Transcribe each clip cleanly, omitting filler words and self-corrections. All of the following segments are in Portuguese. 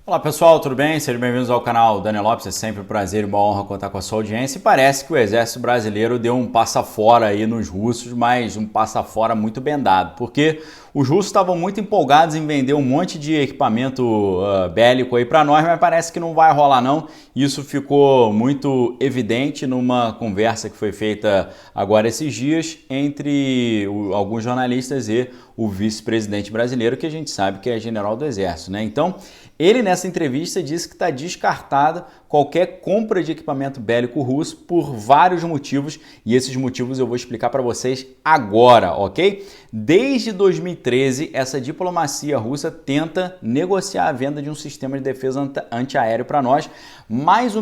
Olá pessoal, tudo bem? Sejam bem-vindos ao canal Daniel Lopes, é sempre um prazer e uma honra contar com a sua audiência. E parece que o exército brasileiro deu um passa-fora aí nos russos, mas um passa-fora muito bem dado, porque os russos estavam muito empolgados em vender um monte de equipamento bélico aí para nós, mas parece que não vai rolar não. Isso ficou muito evidente numa conversa que foi feita agora esses dias entre alguns jornalistas e o vice-presidente brasileiro, que a gente sabe que é general do exército, né? Então, ele nessa entrevista disse que está descartada qualquer compra de equipamento bélico russo por vários motivos, e esses motivos eu vou explicar para vocês agora, ok? Desde 2013, essa diplomacia russa tenta negociar a venda de um sistema de defesa antiaéreo para nós, mas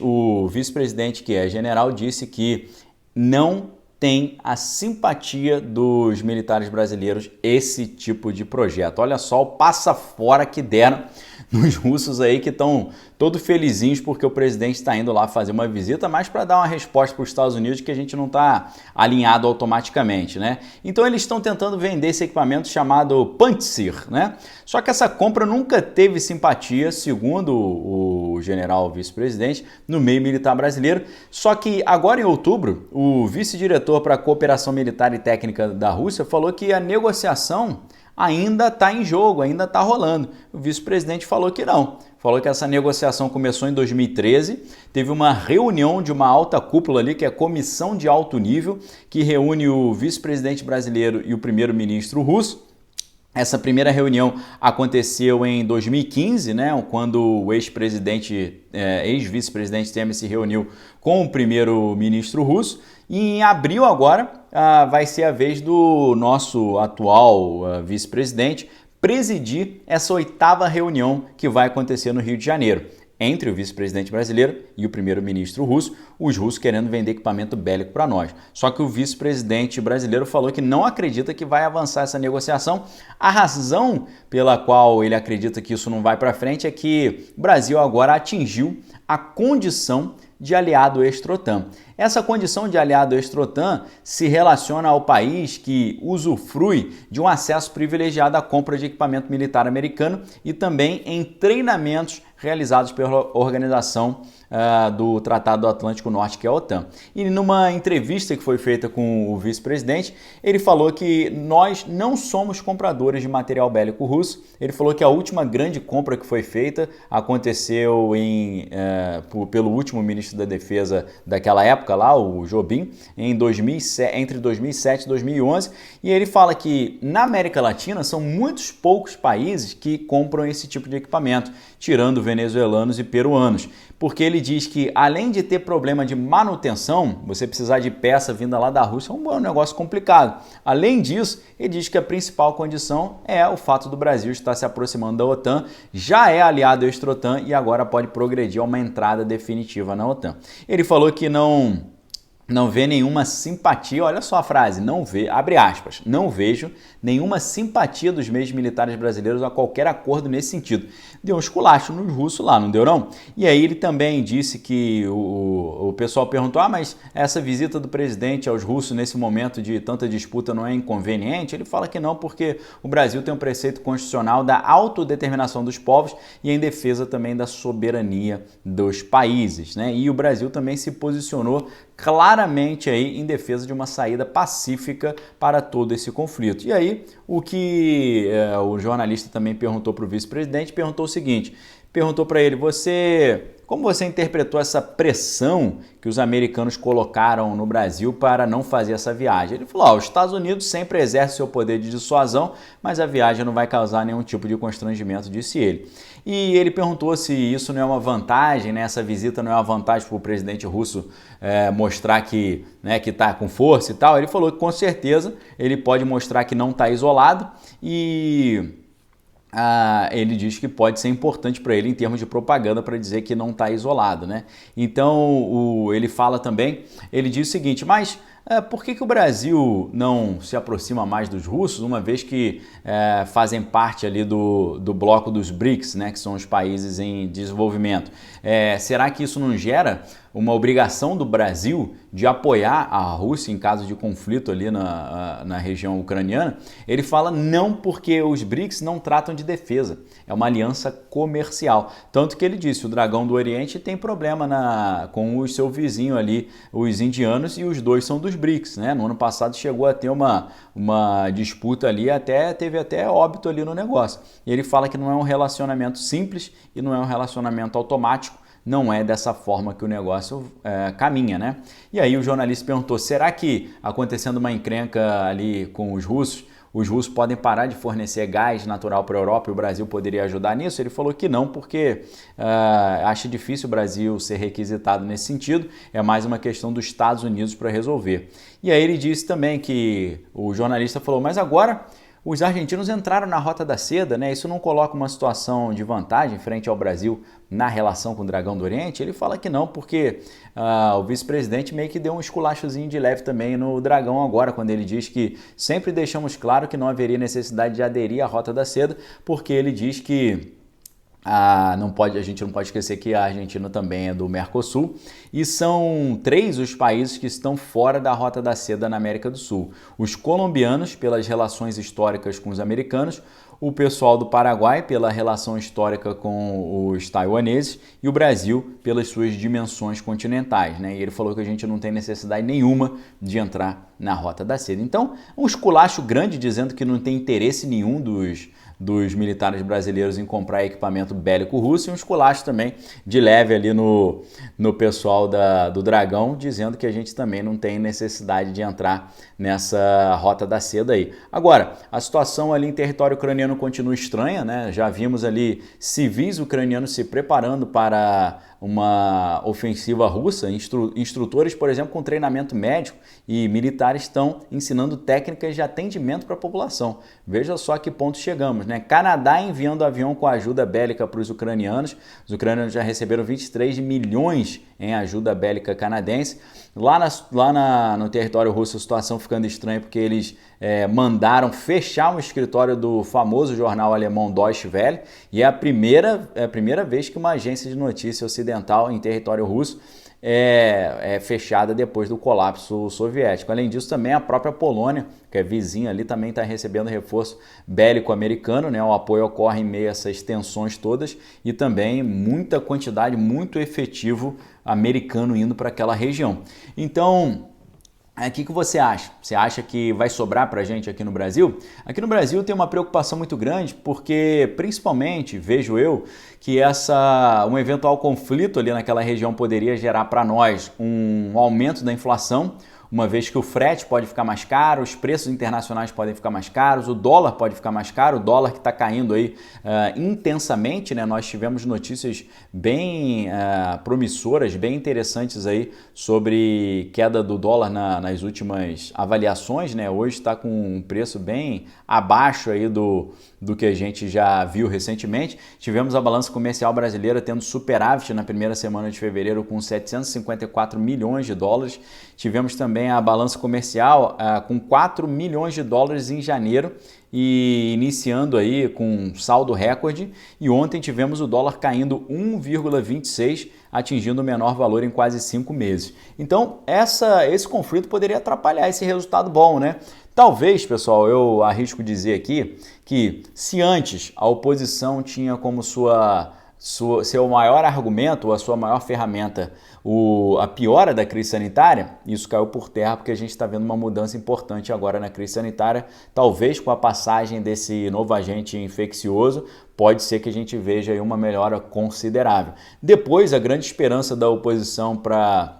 o vice-presidente, que é general, disse que não tem a simpatia dos militares brasileiros esse tipo de projeto. Olha só o passa-fora que deram nos russos aí, que estão todos felizinhos porque o presidente está indo lá fazer uma visita, mas para dar uma resposta para os Estados Unidos que a gente não está alinhado automaticamente, né? Então eles estão tentando vender esse equipamento chamado Pantsir, né? Só que essa compra nunca teve simpatia, segundo o general vice-presidente, no meio militar brasileiro. Só que agora em outubro, o vice-diretor para a cooperação militar e técnica da Rússia falou que a negociação ainda está em jogo, ainda está rolando. O vice-presidente falou que não. Falou que essa negociação começou em 2013, teve uma reunião de uma alta cúpula ali, que é a Comissão de Alto Nível, que reúne o vice-presidente brasileiro e o primeiro-ministro russo. Essa primeira reunião aconteceu em 2015, né, quando o ex-vice-presidente Temer se reuniu com o primeiro-ministro russo. E em abril agora vai ser a vez do nosso atual vice-presidente presidir essa 8ª reunião que vai acontecer no Rio de Janeiro, entre o vice-presidente brasileiro e o primeiro-ministro russo, os russos querendo vender equipamento bélico para nós. Só que o vice-presidente brasileiro falou que não acredita que vai avançar essa negociação. A razão pela qual ele acredita que isso não vai para frente é que o Brasil agora atingiu a condição de aliado extra-OTAN. Essa condição de aliado extra-OTAN se relaciona ao país que usufrui de um acesso privilegiado à compra de equipamento militar americano e também em treinamentos realizados pela organização do Tratado do Atlântico Norte, que é a OTAN. E numa entrevista que foi feita com o vice-presidente, ele falou que nós não somos compradores de material bélico russo. Ele falou que a última grande compra que foi feita aconteceu pelo último ministro da Defesa daquela época lá, o Jobim, entre 2007 e 2011. E ele fala que na América Latina são muitos poucos países que compram esse tipo de equipamento, tirando venezuelanos e peruanos, porque ele diz que além de ter problema de manutenção, você precisar de peça vinda lá da Rússia é um negócio complicado. Além disso, ele diz que a principal condição é o fato do Brasil estar se aproximando da OTAN, já é aliado extra-OTAN e agora pode progredir a uma entrada definitiva na OTAN. Ele falou que não vê nenhuma simpatia, olha só a frase, abre aspas, não vejo nenhuma simpatia dos meios militares brasileiros a qualquer acordo nesse sentido. Deu um esculacho nos russos lá, não deu não? E aí ele também disse que o pessoal perguntou, mas essa visita do presidente aos russos nesse momento de tanta disputa não é inconveniente? Ele fala que não, porque o Brasil tem um preceito constitucional da autodeterminação dos povos e em defesa também da soberania dos países, né? E o Brasil também se posicionou claramente aí em defesa de uma saída pacífica para todo esse conflito. E aí, o que o jornalista também perguntou para o vice-presidente, perguntou o seguinte, perguntou para ele, como você interpretou essa pressão que os americanos colocaram no Brasil para não fazer essa viagem? Ele falou, os Estados Unidos sempre exercem seu poder de dissuasão, mas a viagem não vai causar nenhum tipo de constrangimento, disse ele. E ele perguntou se isso não é uma vantagem, né? Essa visita não é uma vantagem para o presidente russo mostrar que está com força e tal. Ele falou que com certeza ele pode mostrar que não está isolado e ele diz que pode ser importante para ele em termos de propaganda para dizer que não está isolado, né? Então ele fala também, ele diz o seguinte, mas Por que o Brasil não se aproxima mais dos russos, uma vez que fazem parte ali do bloco dos BRICS, né, que são os países em desenvolvimento? Será que isso não gera uma obrigação do Brasil de apoiar a Rússia em caso de conflito ali na região ucraniana? Ele fala não, porque os BRICS não tratam de defesa, é uma aliança comercial. Tanto que ele disse, o Dragão do Oriente tem problema com o seu vizinho ali, os indianos, e os dois são dos BRICS, né? No ano passado chegou a ter uma disputa ali, teve até óbito ali no negócio. E ele fala que não é um relacionamento simples e não é um relacionamento automático, não é dessa forma que o negócio caminha, né? E aí o jornalista perguntou, será que acontecendo uma encrenca ali com os russos podem parar de fornecer gás natural para a Europa e o Brasil poderia ajudar nisso? Ele falou que não, porque acha difícil o Brasil ser requisitado nesse sentido, é mais uma questão dos Estados Unidos para resolver. E aí ele disse também que o jornalista falou, mas agora os argentinos entraram na Rota da Seda, né? Isso não coloca uma situação de vantagem frente ao Brasil na relação com o Dragão do Oriente? Ele fala que não, porque o vice-presidente meio que deu um esculachozinho de leve também no Dragão agora, quando ele diz que sempre deixamos claro que não haveria necessidade de aderir à Rota da Seda, porque ele diz que a gente não pode esquecer que a Argentina também é do Mercosul e são 3 os países que estão fora da Rota da Seda na América do Sul. Os colombianos, pelas relações históricas com os americanos, o pessoal do Paraguai, pela relação histórica com os taiwaneses, e o Brasil, pelas suas dimensões continentais, né? E ele falou que a gente não tem necessidade nenhuma de entrar na Rota da Seda. Então, um esculacho grande dizendo que não tem interesse nenhum dos militares brasileiros em comprar equipamento bélico russo, e um esculacho também de leve ali no pessoal do Dragão, dizendo que a gente também não tem necessidade de entrar nessa Rota da Seda aí. Agora, a situação ali em território ucraniano continua estranha, né? Já vimos ali civis ucranianos se preparando para uma ofensiva russa, instrutores, por exemplo, com treinamento médico e militares estão ensinando técnicas de atendimento para a população. Veja só a que ponto chegamos, né? No enviando avião com ajuda bélica para os ucranianos já receberam 23 milhões em ajuda bélica canadense. No território russo a situação ficando estranha porque eles mandaram fechar um escritório do famoso jornal alemão Deutsche Welle, e é a primeira vez que uma agência de notícia ocidental em território russo é fechada depois do colapso soviético. Além disso, também a própria Polônia, que é vizinha ali, também está recebendo reforço bélico americano, né? O apoio ocorre em meio a essas tensões todas e também muita quantidade, muito efetivo americano indo para aquela região. Então, o que você acha? Você acha que vai sobrar para a gente aqui no Brasil? Aqui no Brasil tem uma preocupação muito grande porque, principalmente, vejo eu, que um eventual conflito ali naquela região poderia gerar para nós um aumento da inflação, uma vez que o frete pode ficar mais caro, os preços internacionais podem ficar mais caros, o dólar pode ficar mais caro, o dólar que está caindo aí intensamente, né? Nós tivemos notícias bem promissoras, bem interessantes aí sobre queda do dólar nas últimas avaliações, né? Hoje está com um preço bem abaixo aí do que a gente já viu recentemente. Tivemos a balança comercial brasileira tendo superávit na primeira semana de fevereiro com 754 milhões de dólares. Tivemos também a balança comercial com 4 milhões de dólares em janeiro e iniciando aí com um saldo recorde. E ontem tivemos o dólar caindo 1,26, atingindo o menor valor em quase 5 meses. Então, esse conflito poderia atrapalhar esse resultado bom, né? Talvez, pessoal, eu arrisco dizer aqui que se antes a oposição tinha como seu maior argumento, ou a sua maior ferramenta, a piora da crise sanitária, isso caiu por terra porque a gente está vendo uma mudança importante agora na crise sanitária, talvez com a passagem desse novo agente infeccioso, pode ser que a gente veja aí uma melhora considerável. Depois, a grande esperança da oposição para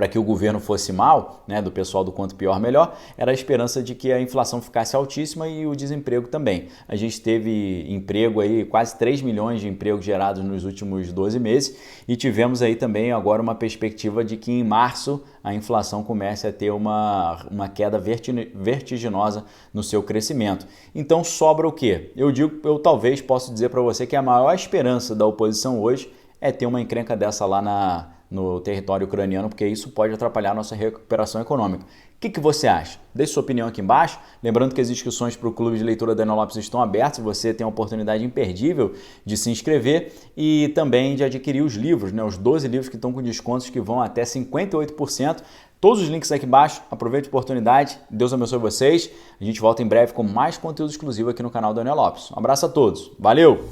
que o governo fosse mal, né, do pessoal do quanto pior melhor, era a esperança de que a inflação ficasse altíssima e o desemprego também. A gente teve emprego aí, quase 3 milhões de empregos gerados nos últimos 12 meses e tivemos aí também agora uma perspectiva de que em março a inflação comece a ter uma queda vertiginosa no seu crescimento. Então sobra o quê? Eu talvez possa dizer para você que a maior esperança da oposição hoje é ter uma encrenca dessa lá no território ucraniano, porque isso pode atrapalhar a nossa recuperação econômica. O que você acha? Deixe sua opinião aqui embaixo. Lembrando que as inscrições para o Clube de Leitura Daniel Lopes estão abertas. Você tem a oportunidade imperdível de se inscrever e também de adquirir os livros, né? Os 12 livros que estão com descontos que vão até 58%. Todos os links aqui embaixo. Aproveite a oportunidade. Deus abençoe vocês. A gente volta em breve com mais conteúdo exclusivo aqui no canal Daniel Lopes. Um abraço a todos. Valeu!